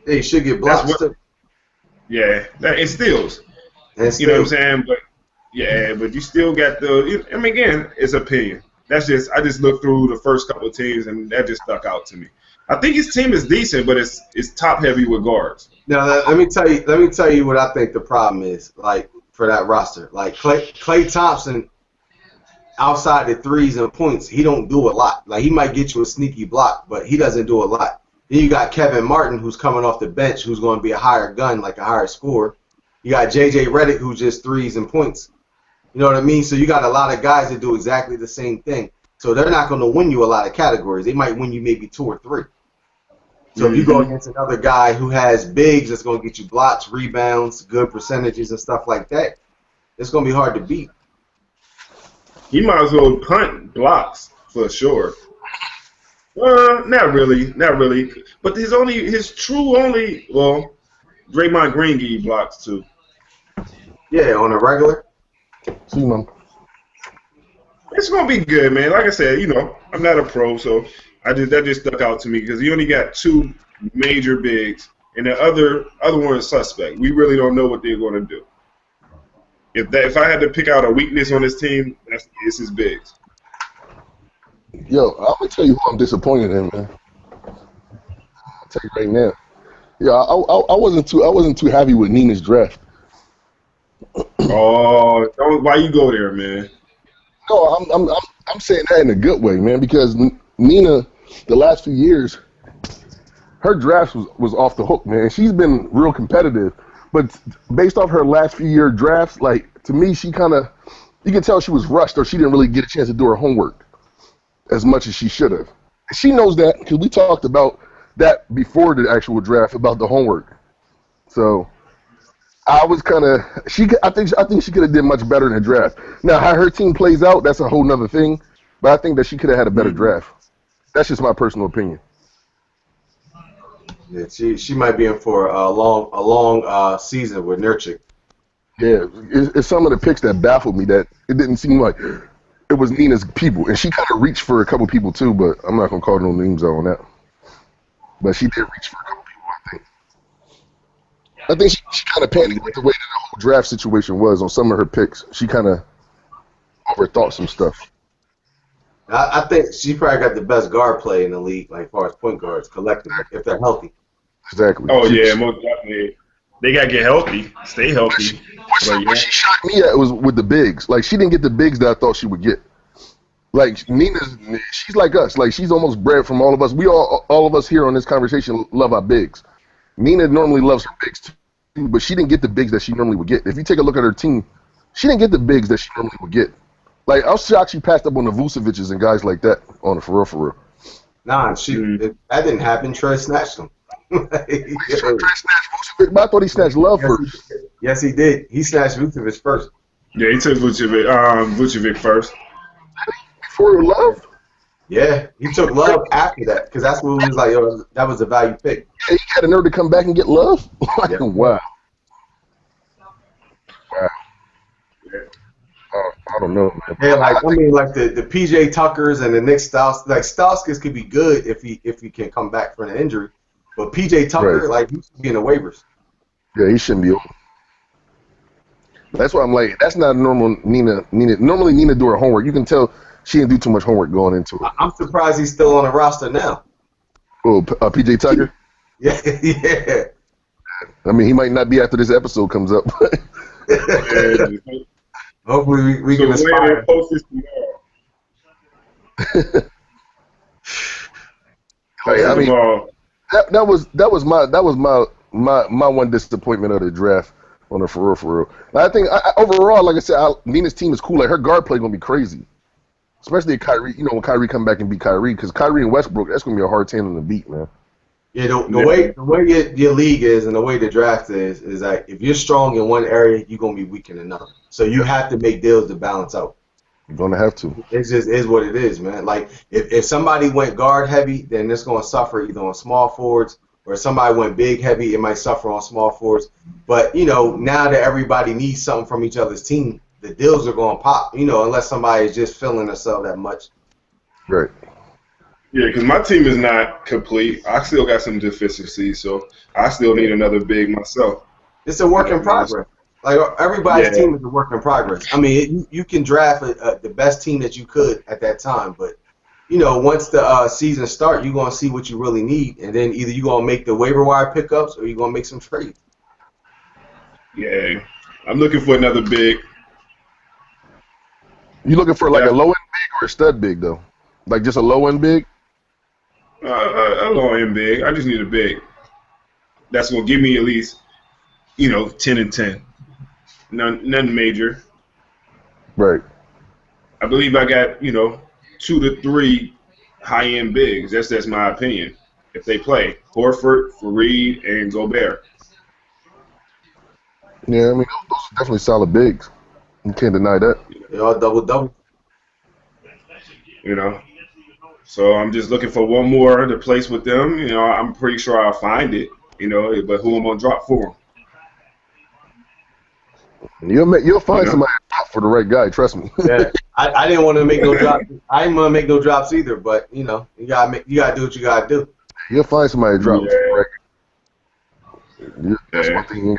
He should get blocks too. Yeah, it steals. And you know what I'm saying? But yeah, but you still got I mean, again, it's opinion. I just looked through the first couple of teams and that just stuck out to me. I think his team is decent, but it's top heavy with guards. Now let me tell you what I think the problem is. Like for that roster, like Klay Thompson, outside the threes and points, he don't do a lot. Like he might get you a sneaky block, but he doesn't do a lot. Then you got Kevin Martin, who's coming off the bench, who's going to be a higher gun, like a higher scorer. You got J.J. Redick, who's just threes and points. You know what I mean? So you got a lot of guys that do exactly the same thing. So they're not going to win you a lot of categories. They might win you maybe 2 or 3. So if you go against another guy who has bigs that's going to get you blocks, rebounds, good percentages, and stuff like that, it's going to be hard to beat. He might as well punt blocks for sure. Not really. But Draymond Green give you blocks too. Yeah, on a regular. See, man. It's gonna be good, man. Like I said, I'm not a pro, so that just stuck out to me because you only got 2 major bigs, and the other one is suspect. We really don't know what they're gonna do. If I had to pick out a weakness on this team, it's his bigs. Yo, I'm gonna tell you who I'm disappointed in, man. I'll tell you right now. Yeah, I wasn't too happy with Nina's draft. Oh, why you go there, man? No, I'm saying that in a good way, man, because Nina, the last few years, her draft was off the hook, man. She's been real competitive, but based off her last few year drafts, like to me, she kind of, you can tell she was rushed or she didn't really get a chance to do her homework as much as she should have. She knows that because we talked about that before the actual draft about the homework. So I was kind of I think she could have did much better in the draft. Now how her team plays out, that's a whole nother thing. But I think that she could have had a better draft. That's just my personal opinion. Yeah, she might be in for a long season with Nurkic. Yeah, it's some of the picks that baffled me that it didn't seem like it was Nina's people, and she kind of reached for a couple people too. But I'm not gonna call no names out on that. But she did reach for a couple people, I think. I think she kind of panicked with the way that the whole draft situation was on some of her picks. She kind of overthought some stuff. I think she probably got the best guard play in the league, like as far as point guards collectively, if they're healthy. Exactly. Oh yeah, most definitely. They gotta get healthy, stay healthy. What she shocked me at was with the bigs. Like she didn't get the bigs that I thought she would get. Like she's like us. Like she's almost bred from all of us. We all of us here on this conversation love our bigs. Nina normally loves her bigs too, but she didn't get the bigs that she normally would get. If you take a look at her team, she didn't get the bigs that she normally would get. Like I was shocked she passed up on the Vucevic's and guys like that on the for real. Nah, that didn't happen. Trey snatched them. Trey snatched Vucevic, but I thought he snatched Love first. Yes, he did. He snatched Vucevic first. Yeah, he took Vucevic first. Before Love? Yeah, he took Love after that because that's what he was like. Yo, that was a value pick. Yeah, he had a nerve to come back and get Love. Like, Yeah. Wow. I don't know, man. Yeah, like the PJ Tuckers and the Nick Stauskas. Like Stauskas could be good if he can come back from an injury, but PJ Tucker, Right. like he should be in the waivers. Yeah, he shouldn't be open. That's why I'm like, that's not normal Nina. Normally Nina do her homework. You can tell she didn't do too much homework going into it. I'm surprised he's still on the roster now. Oh, PJ Tucker? Yeah, yeah. I mean, he might not be after this episode comes up. Hopefully we can So aspire. post this tomorrow. I mean, that was my one disappointment of the draft. On her for real, for real. I think overall, like I said, Nina's team is cool. Like her guard play gonna be crazy, especially if Kyrie. You know, when Kyrie come back and beat Kyrie, because Kyrie and Westbrook, that's gonna be a hard tandem to beat, man. Yeah, the way your league is and the way the draft is that if you're strong in one area, you're gonna be weak in another. So you have to make deals to balance out. You're gonna have to. It just is what it is, man. Like if somebody went guard heavy, then it's gonna suffer either on small forwards, or if somebody went big heavy, it might suffer on small forwards. But you know, now that everybody needs something from each other's team, the deals are gonna pop. You know, unless somebody is just filling themselves that much. Right. Yeah, because my team is not complete. I still got some deficiencies, so I still need another big myself. It's a work in progress. Like everybody's team is a work in progress. I mean, you can draft the best team that you could at that time, but you know, once the season starts, you're gonna see what you really need, and then either you're gonna make the waiver wire pickups or you're gonna make some trades. Yeah, I'm looking for another big. You looking for like a low end big or a stud big though? Like just a low end big? A low end big. I just need a big. That's gonna give me at least, 10 and 10. Nothing major. Right. I believe I got 2 to 3 high end bigs. That's my opinion. If they play Horford, Fareed, and Gobert. Yeah, I mean those are definitely solid bigs. You can't deny that. They all double. So I'm just looking for one more to place with them. I'm pretty sure I'll find it. But who am I gonna drop for them? You'll find somebody to drop for the right guy. Trust me. Yeah, I didn't want to make no drops. I didn't want to make no drops either. But you gotta do what you gotta do. You'll find somebody to drop for the right guy. That's one thing.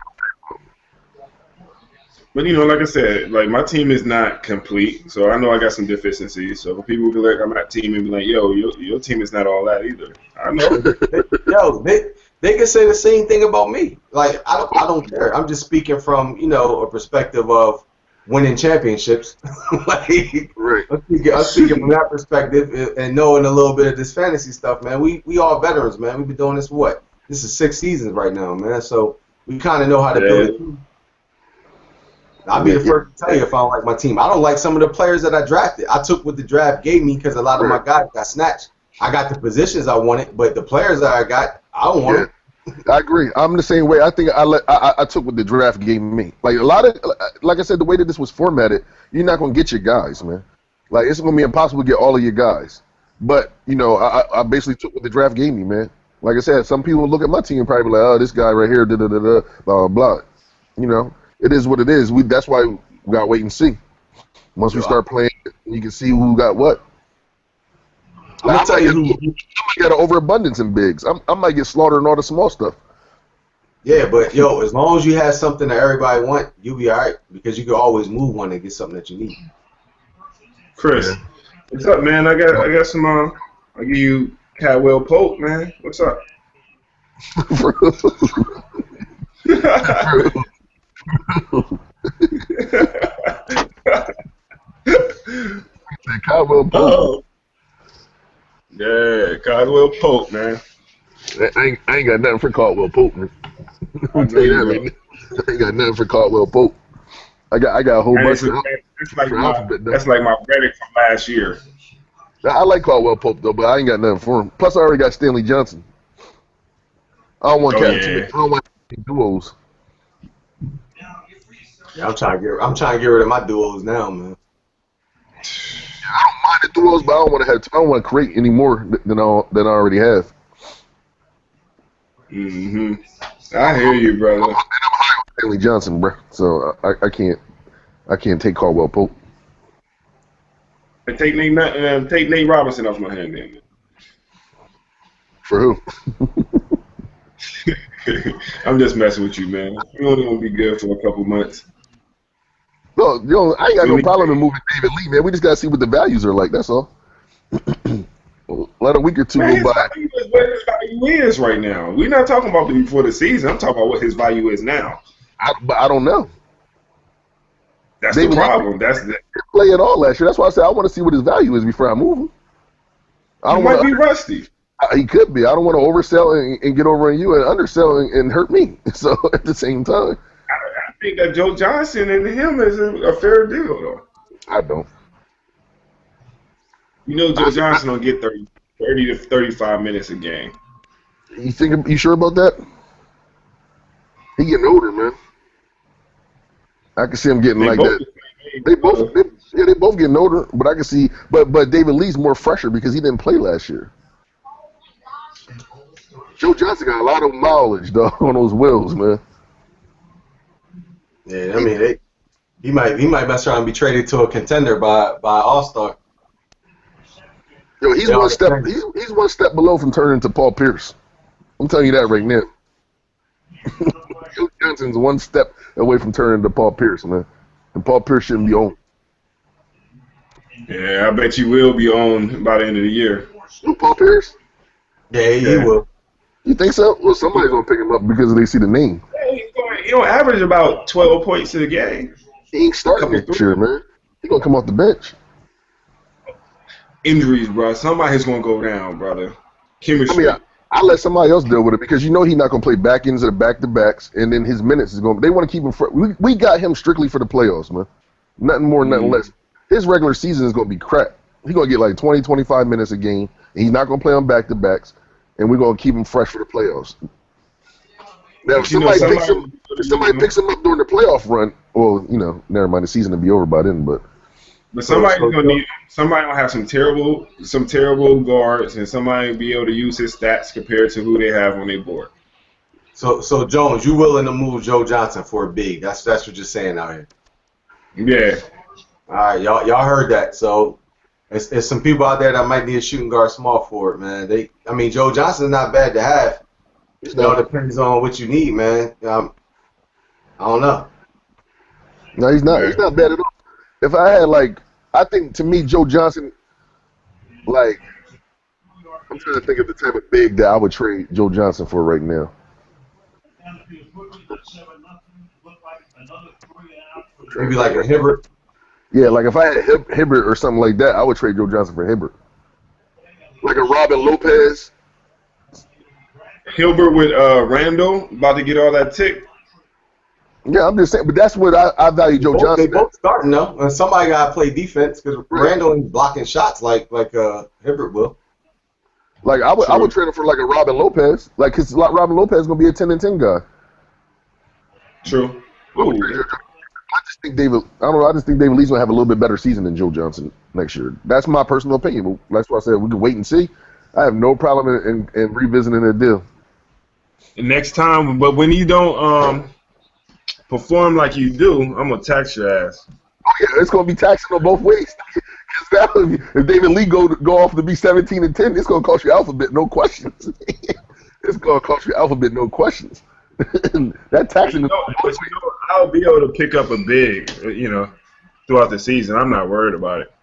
But like I said, like my team is not complete, so I know I got some deficiencies. So for people who be like, I'm not team, and be like, yo, your team is not all that either. I know. They can say the same thing about me. Like I don't care. I'm just speaking from a perspective of winning championships. Right. I'm speaking from that perspective and knowing a little bit of this fantasy stuff, man. We all veterans, man. We've been doing this for what? This is 6 seasons right now, man. So we kind of know how to build a team. I'll be the first to tell you if I don't like my team. I don't like some of the players that I drafted. I took what the draft gave me because a lot of my guys got snatched. I got the positions I wanted, but the players that I got, I don't want them. I agree. I'm the same way. I think I took what the draft gave me. Like like I said, the way that this was formatted, you're not gonna get your guys, man. Like it's gonna be impossible to get all of your guys. But I basically took what the draft gave me, man. Like I said, some people look at my team and probably be like, oh, this guy right here, blah blah blah. It is what it is. That's why we gotta wait and see. Once we start playing, you can see who got what. I'm gonna tell you who. I might get an overabundance in bigs. I might get slaughtered in all the small stuff. Yeah, but as long as you have something that everybody want, you'll be all right because you can always move one and get something that you need. Chris, what's up, man? I got some. I'll give you Caldwell Pope, man. What's up? Caldwell Pope. Yeah, Caldwell Pope, man. I ain't got nothing for Caldwell Pope, man. I'll tell you that, man. I ain't got nothing for Caldwell Pope. I got a whole bunch of. That's like my Reddick from last year. I like Caldwell Pope though, but I ain't got nothing for him. Plus, I already got Stanley Johnson. I don't want I don't want duos. Yeah, I'm trying to get rid of my duos now, man. I don't mind the duos, but I don't want to create any more than I already have. I hear you, brother. And I'm high on Stanley Johnson, bro. So I can't take Caldwell Pope. Take Nate Robinson off my hand, then. For who? I'm just messing with you, man. We're only gonna be good for a couple months. No, I ain't got no problem in moving David Lee, man. We just gotta see what the values are like. That's all. Let a week or two go by. What his value is right now. We're not talking about before the season. I'm talking about what his value is now. But I don't know. That's the problem. That's the play at all last year. That's why I said I want to see what his value is before I move him. He might be rusty. He could be. I don't want to oversell and get over on you and undersell and hurt me. So at the same time, think that Joe Johnson and him is a fair deal, though. I don't. You know, Joe Johnson don't get 30 to 35 minutes a game. You sure about that? He getting older, man. I can see him getting like that. They both getting older, but I can see. But David Lee's more fresher because he didn't play last year. Joe Johnson got a lot of mileage though on those wheels, man. Yeah, I mean, he might mess around and be traded to a contender by All-Star. Yo, he's one step below from turning into Paul Pierce. I'm telling you that right now. Joe Johnson's one step away from turning into Paul Pierce, man. And Paul Pierce shouldn't be owned. Yeah, I bet you will be owned by the end of the year. Who, Paul Pierce? Yeah, he will. You think so? Well, somebody's gonna pick him up because they see the name. He don't average about 12 points a game. He ain't starting this year, man. He gonna come off the bench. Injuries, bro. Somebody's gonna go down, brother. Chemistry. I mean, I let somebody else deal with it because you know he's not gonna play back ends of the back to backs, and then his minutes is going. They want to keep him. We got him strictly for the playoffs, man. Nothing more, nothing less. His regular season is gonna be crap. He's gonna get like 20, 25 minutes a game, and he's not gonna play on back to backs, and we're gonna keep him fresh for the playoffs. Now, if somebody picks him up during the playoff run, well, you know, never mind, the season will be over by then. But somebody's gonna need somebody gonna have some terrible guards, and somebody will be able to use his stats compared to who they have on their board. So Jones, you willing to move Joe Johnson for a big? That's what you're saying out here. Yeah. All right, y'all heard that. So it's some people out there that might need a shooting guard small forward, man. I mean, Joe Johnson's not bad to have. It all depends on what you need, man. I don't know. No, he's not. He's not bad at all. If I had I think to me Joe Johnson, I'm trying to think of the type of big that I would trade Joe Johnson for right now. Maybe like a Hibbert. Yeah, like if I had Hibbert or something like that, I would trade Joe Johnson for Hibbert. Like a Robin Lopez. Hilbert with Randall about to get all that tick. Yeah, I'm just saying, but that's what I value Joe Johnson. They both starting though, and somebody gotta play defense because Randall ain't blocking shots like Hibbert will. Like I would trade him for like a Robin Lopez, cause Robin Lopez is gonna be a 10 and 10 guy. True. I just think David Lee's gonna have a little bit better season than Joe Johnson next year. That's my personal opinion. That's why I said we can wait and see. I have no problem in revisiting the deal. Next time, but when you don't perform like you do, I'm gonna tax your ass. Oh yeah, it's gonna be taxing on both ways. If David Lee go off to be 17 and 10, it's gonna cost you alphabet, no questions. It's gonna cost you alphabet, no questions. That taxing. I'll be able to pick up a big, throughout the season. I'm not worried about it.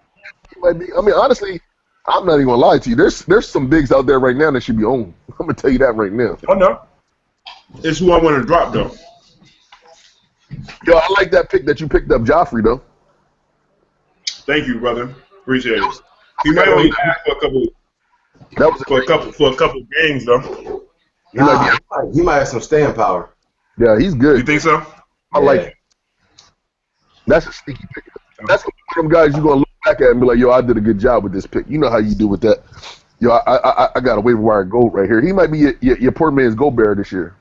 I mean, honestly, I'm not even gonna lie to you. There's some bigs out there right now that should be owned. I'm gonna tell you that right now. Oh no, it's who I want to drop though. Yo, I like that pick that you picked up, Joffrey though. Thank you, brother. Appreciate it. He might only ask for a couple. That was for a couple games though. He might have some staying power. Yeah, he's good. You think so? I like it. That's a sneaky pick. That's one of them guys you're gonna look back at and be like, yo, I did a good job with this pick. You know how you do with that. Yo, I got a waiver wire gold right here. He might be your poor man's gold bearer this year.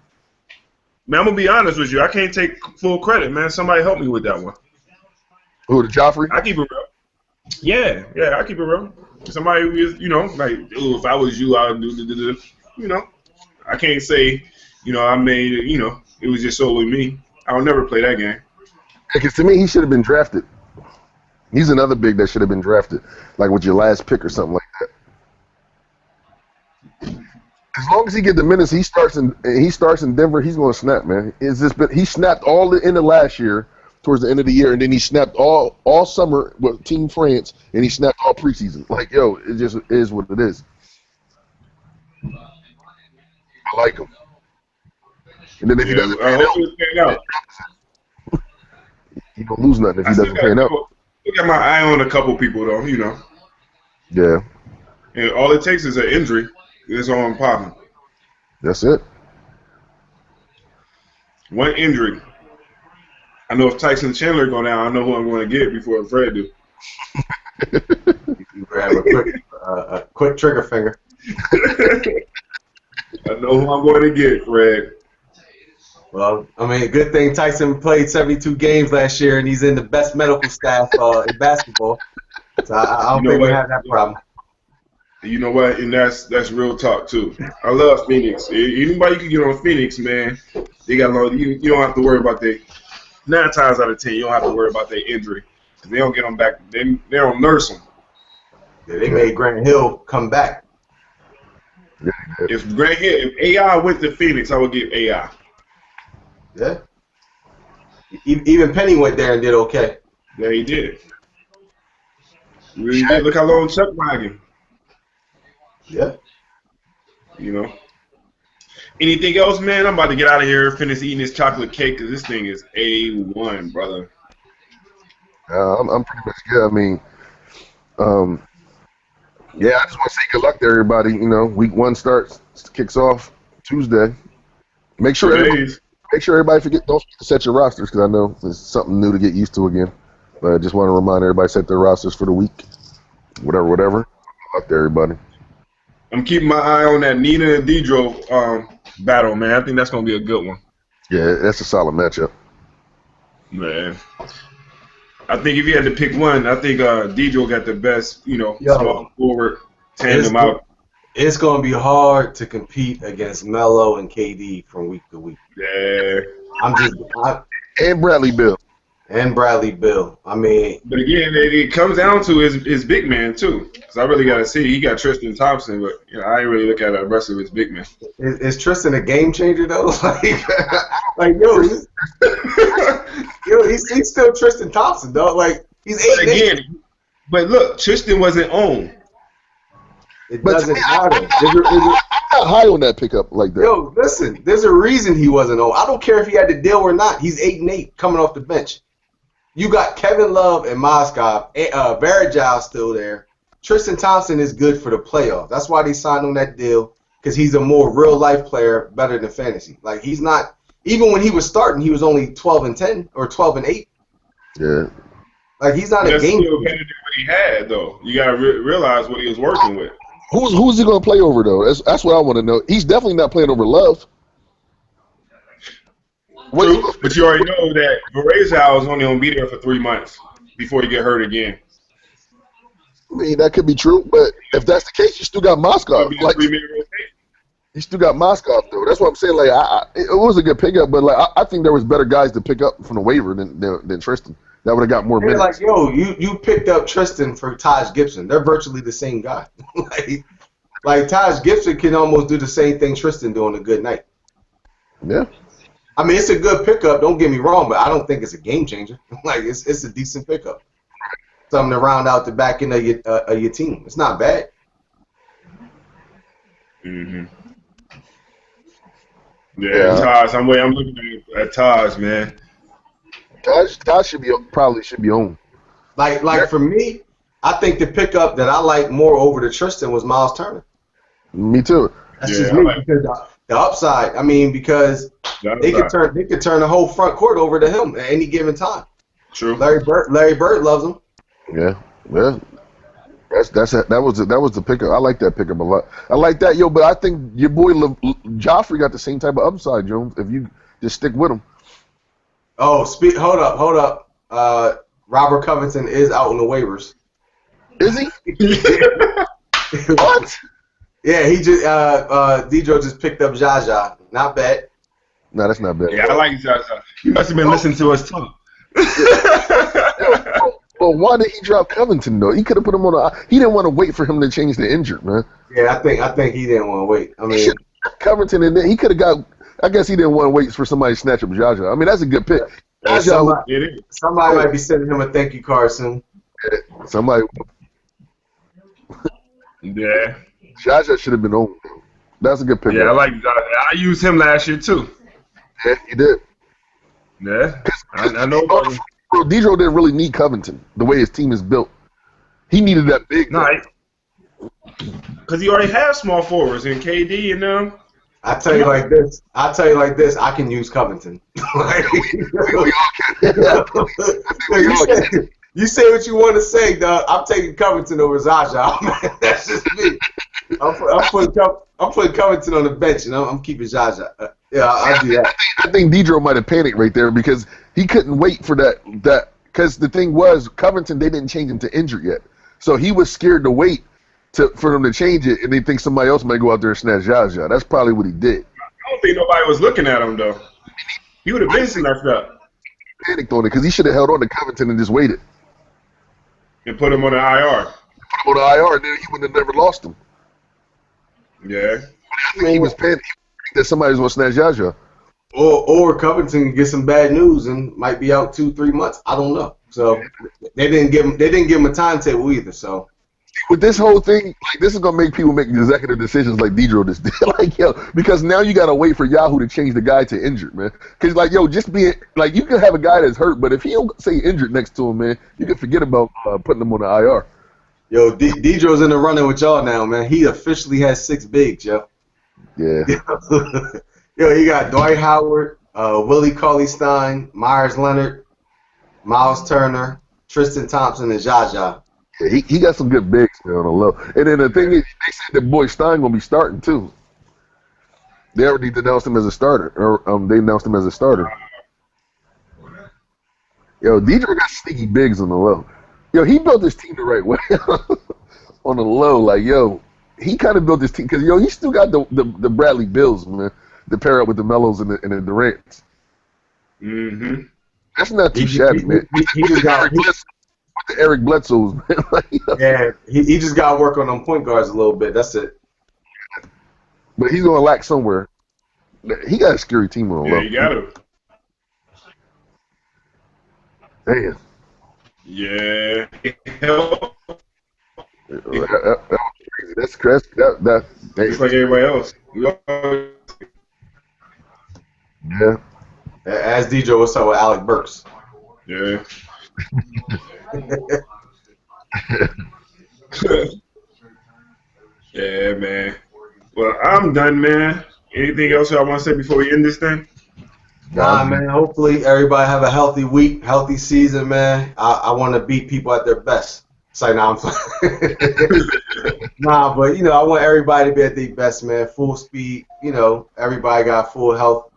Man, I'm gonna be honest with you. I can't take full credit, man. Somebody help me with that one. Who, the Joffrey? I keep it real. Yeah, I keep it real. Somebody who is, if I was you, I would do. I can't say, I made it. It was just solely me. I would never play that game. Because to me, he should have been drafted. He's another big that should have been drafted, like with your last pick or something like that. As long as he get the minutes, he starts in Denver. He's going to snap, man. He snapped all the end of last year, towards the end of the year, and then he snapped all summer with Team France, and he snapped all preseason. Like, yo, it just is what it is. I like him. And then if he doesn't pan out, he gonna lose nothing if he doesn't pan out. I got my eye on a couple people though, Yeah. And all it takes is an injury. It's on popping. That's it. One injury. I know if Tyson Chandler go down, I know who I'm going to get before Fred do. You grab a quick trigger finger. I know who I'm going to get, Fred. Well, I mean, good thing Tyson played 72 games last year, and he's in the best medical staff in basketball. So I don't think we have that problem. You know what? And that's real talk too. I love Phoenix. Anybody you can get on Phoenix, man, they got you don't have to worry about 9 times out of 10 you don't have to worry about their injury because they don't get them back. They don't nurse them. Yeah, they made Grant Hill come back. If AI went to Phoenix, I would get AI. Yeah. Even Penny went there and did okay. Yeah, he did. Really did. Look how long Chuck wagon. Yeah. You know. Anything else, man? I'm about to get out of here, finish eating this chocolate cake because this thing is A1, brother. I'm pretty much good. I mean, yeah, I just want to say good luck to everybody. You know, week 1 kicks off Tuesday. Make sure everybody don't forget to set your rosters because I know it's something new to get used to again. But I just want to remind everybody set their rosters for the week. Whatever. Good luck to everybody. I'm keeping my eye on that Nina and Dedro battle, man. I think that's going to be a good one. Yeah, that's a solid matchup. Man. I think if you had to pick one, I think Dedro got the best, small forward, tandem out. It's going to be hard to compete against Melo and KD from week to week. Yeah. And Bradley Beal. I mean, but again, it comes down to his big man too. Because I really got to see. He got Tristan Thompson, but I ain't really look at the rest of his big man. Is Tristan a game changer though? He's still Tristan Thompson though. Like he's 8'8". But look, Tristan wasn't on. It doesn't matter. I'm not high on that pickup like that. Yo, listen, there's a reason he wasn't on. I don't care if he had the deal or not. He's 8'8", coming off the bench. You got Kevin Love and Mozgov. Barrett Giles still there. Tristan Thompson is good for the playoffs. That's why they signed on that deal because he's a more real-life player, better than fantasy. Like, he's not – even when he was starting, he was only 12-10 or 12-8. Yeah. Like, he's not a game changer. That's still better than what he had, though. You got to realize what he was working with. Who's he going to play over, though? That's what I want to know. He's definitely not playing over Love. True, but you already know that Varejao is only going to be there for 3 months before he get hurt again. I mean, that could be true, but if that's the case, you still got Mozgov. You still got Mozgov, though. That's what I'm saying. Like, it was a good pickup, but like I think there was better guys to pick up from the waiver than Tristan. That would have got more minutes. Like, yo, you picked up Tristan for Taj Gibson. They're virtually the same guy. like Taj Gibson can almost do the same thing Tristan do on a good night. Yeah. I mean, it's a good pickup. Don't get me wrong, but I don't think it's a game changer. Like, it's a decent pickup. Something to round out the back end of your team. It's not bad. Mm-hmm. Yeah, Taj. I'm looking at Taj, man. Taj probably should be on. Like for me, I think the pickup that I like more over the Tristan was Miles Turner. Me too. That's just me because the upside. I mean, because they could turn the whole front court over to him at any given time. True. Larry Bird loves him. Yeah. That was the pickup. I like that pickup a lot. I like that, but I think your boy Joffrey got the same type of upside, Jones. If you just stick with him. Oh, hold up. Robert Covington is out on the waivers. Is he? What? Yeah, he just Dedro just picked up Jaja. Not bad. No, that's not bad. Yeah, I like Jaja. He must have been listening to us talk. Well, why did he drop Covington though? He could have put him on he didn't want to wait for him to change the injured, man. Yeah, I think he didn't want to wait. I mean, Covington and then he could have got. I guess he didn't want to wait for somebody to snatch up Jaja. I mean, that's a good pick. Somebody might be sending him a thank you card soon. Somebody. Yeah. Jaja should have been on. That's a good pick. Yeah, I like Jaja. I used him last year too. Yeah, he did. Yeah, I know. Bro, Dedro didn't really need Covington the way his team is built. He needed that big. No, because he already has small forwards and KD and them. I tell you like this. I can use Covington. Like, you say what you want to say, dog. I'm taking Covington over Zaza. Man, that's just me. I'm putting Covington on the bench, and I'm keeping Zaza. Yeah, I'll do that. I think Dedro might have panicked right there because he couldn't wait for that. Because the thing was, Covington, they didn't change him to injured yet, so he was scared to wait for them to change it, and they think somebody else might go out there and snatch Zaza. That's probably what he did. I don't think nobody was looking at him though. He would have been snatched up. Panicked on it because he should have held on to Covington and just waited. And put him on the IR. Put him on the IR, and then he would have never lost him. Yeah. I think he was panicked that somebody was going to snatch Zaza. Or Covington can get some bad news and might be out 2-3 months. I don't know. So they didn't give him a timetable either. So with this whole thing, like, this is gonna make people make executive decisions like Dedro just did. Like, yo, because now you gotta wait for Yahoo to change the guy to injured, man. Because, like, yo, just being like, you can have a guy that's hurt, but if he don't say injured next to him, man, you can forget about putting him on the IR. Yo, Dedro's in the running with y'all now, man. He officially has 6 bigs, yo. Yeah. Yo, he got Dwight Howard, Willie Cauley-Stein, Myers Leonard, Miles Turner, Tristan Thompson, and Zaza. Yeah, he got some good bigs, man, on the low. And then the thing is, they said that boy Stein gonna be starting too. They already announced him as a starter, or they announced him as a starter. Yo, Dedro got sneaky bigs on the low. Yo, he built his team the right way on the low. Like, yo, he kind of built his team because, yo, he still got the Bradley Bills, man, to pair up with the Melos and the Durants. Mm-hmm. That's not too shabby, man. He just got the Eric Bledsoe's, man. Like, yeah, he just got to work on them point guards a little bit. That's it. But he's gonna lack somewhere. He got a scary team on the low. Yeah, you got him. Damn. Yeah. That was crazy. That's crazy. That Just like everybody else. Yeah. As Dedro, what's up with Alec Burks? Yeah. Yeah, man. Well, I'm done, man. Anything else y'all want to say before we end this thing? Nah, man. Hopefully everybody have a healthy week, healthy season, man. I want to beat people at their best. Say, nah, I'm playing. Nah, but, you know, I want everybody to be at their best, man. Full speed. You know, everybody got full health.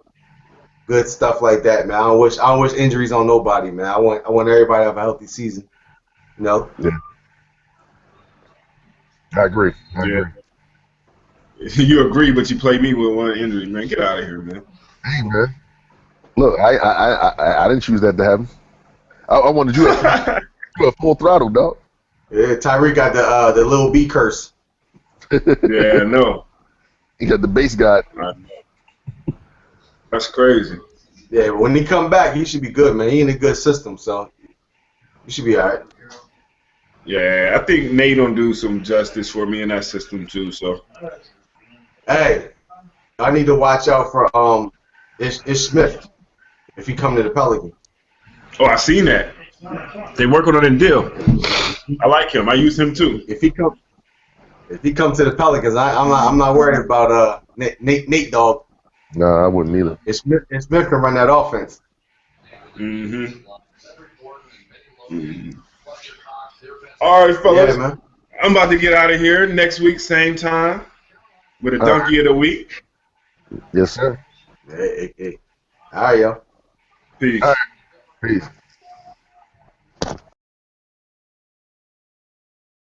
Good stuff like that, man. I don't wish injuries on nobody, man. I want everybody to have a healthy season. You know? Yeah. I agree. You agree, but you play me with one injury, man. Get out of here, man. Hey, man. Look, I didn't choose that to happen. I wanted you to a full throttle, dog. Yeah, Tyreek got the little B curse. Yeah, no. He got the base guy. That's crazy. Yeah, but when he come back, he should be good, man. He in a good system, so he should be all right. Yeah, I think Nate gonna do some justice for me in that system too. So, hey, I need to watch out for Ish Smith if he come to the Pelicans. oh, I seen that. They working on a deal. I like him. I use him too. If he come to the Pelicans, I'm not worried about Nate Dogg. Nah, I wouldn't either. Ish Smith can run that offense. Mm-hmm. All right, fellas. Yeah, man. I'm about to get out of here. Next week, same time, with a donkey of the week. Yes, sir. Hey. All right, yo. Peace. All right. Peace.